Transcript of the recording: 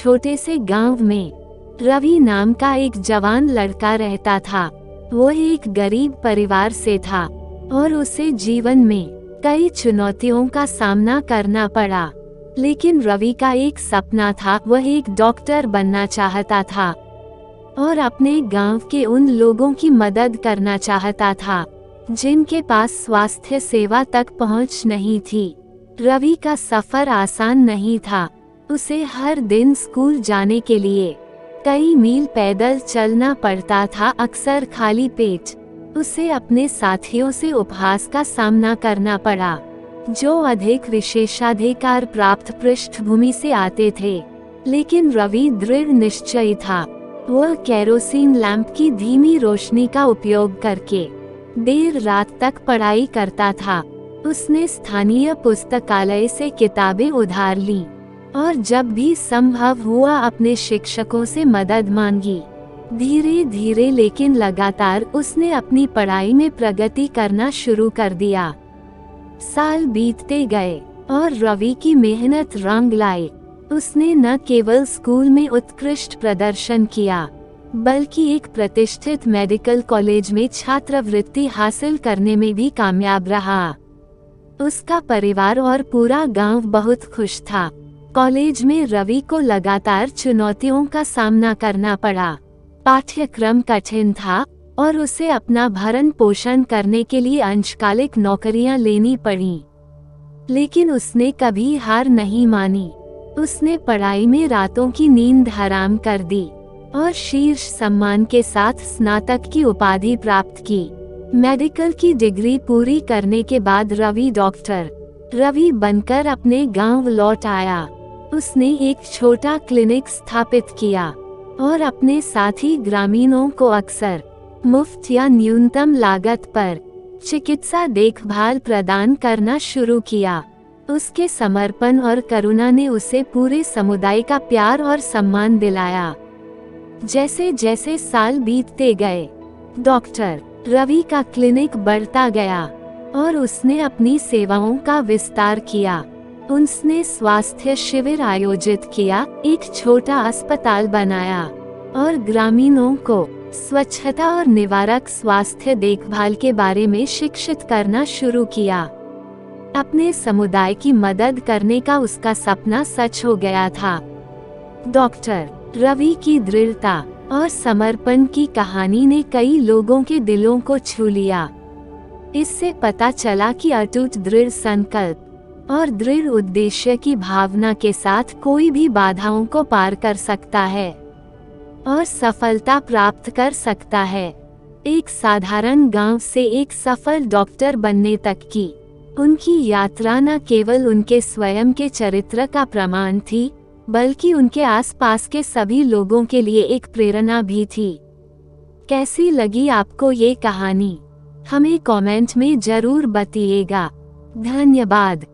छोटे से गांव में रवि नाम का एक जवान लड़का रहता था। वो एक गरीब परिवार से था और उसे जीवन में कई चुनौतियों का सामना करना पड़ा। लेकिन रवि का एक सपना था, वह एक डॉक्टर बनना चाहता था और अपने गांव के उन लोगों की मदद करना चाहता था जिनके पास स्वास्थ्य सेवा तक पहुंच नहीं थी। रवि का सफर आसान नहीं था। उसे हर दिन स्कूल जाने के लिए कई मील पैदल चलना पड़ता था, अक्सर खाली पेट। उसे अपने साथियों से उपहास का सामना करना पड़ा, जो अधिक विशेषाधिकार प्राप्त पृष्ठभूमि से आते थे। लेकिन रवि दृढ़ निश्चयी था। वह केरोसिन लैंप की धीमी रोशनी का उपयोग करके देर रात तक पढ़ाई करता था। उसने स्थानीय पुस्तकालय से किताबें उधार लीं और जब भी संभव हुआ अपने शिक्षकों से मदद मांगी। धीरे धीरे लेकिन लगातार उसने अपनी पढ़ाई में प्रगति करना शुरू कर दिया। साल बीतते गए और रवि की मेहनत रंग लाई। उसने न केवल स्कूल में उत्कृष्ट प्रदर्शन किया, बल्कि एक प्रतिष्ठित मेडिकल कॉलेज में छात्रवृत्ति हासिल करने में भी कामयाब रहा। उसका परिवार और पूरा गांव बहुत खुश था। कॉलेज में रवि को लगातार चुनौतियों का सामना करना पड़ा। पाठ्यक्रम कठिन था और उसे अपना भरण पोषण करने के लिए अंशकालिक नौकरियां लेनी पड़ीं। लेकिन उसने कभी हार नहीं मानी। उसने पढ़ाई में रातों की नींद हराम कर दी और शीर्ष सम्मान के साथ स्नातक की उपाधि प्राप्त की। मेडिकल की डिग्री पूरी करने के बाद रवि बनकर अपने गांव लौट आया। उसने एक छोटा क्लिनिक स्थापित किया और अपने साथी ग्रामीणों को अक्सर मुफ्त या न्यूनतम लागत पर चिकित्सा देखभाल प्रदान करना शुरू किया। उसके समर्पण और करुणा ने उसे पूरे समुदाय का प्यार और सम्मान दिलाया। जैसे जैसे साल बीतते गए, डॉक्टर रवि का क्लिनिक बढ़ता गया और उसने अपनी सेवाओं का विस्तार किया। उसने स्वास्थ्य शिविर आयोजित किया, एक छोटा अस्पताल बनाया और ग्रामीणों को स्वच्छता और निवारक स्वास्थ्य देखभाल के बारे में शिक्षित करना शुरू किया। अपने समुदाय की मदद करने का उसका सपना सच हो गया था। डॉक्टर रवि की दृढ़ता और समर्पण की कहानी ने कई लोगों के दिलों को छू लिया। इससे पता चला कि अटूट दृढ़ संकल्प और दृढ़ उद्देश्य की भावना के साथ कोई भी बाधाओं को पार कर सकता है और सफलता प्राप्त कर सकता है। एक साधारण गांव से एक सफल डॉक्टर बनने तक की उनकी यात्रा न केवल उनके स्वयं के चरित्र का प्रमाण थी, बल्कि उनके आसपास के सभी लोगों के लिए एक प्रेरणा भी थी। कैसी लगी आपको ये कहानी? हमें कमेंट में जरूर बताइएगा। धन्यवाद।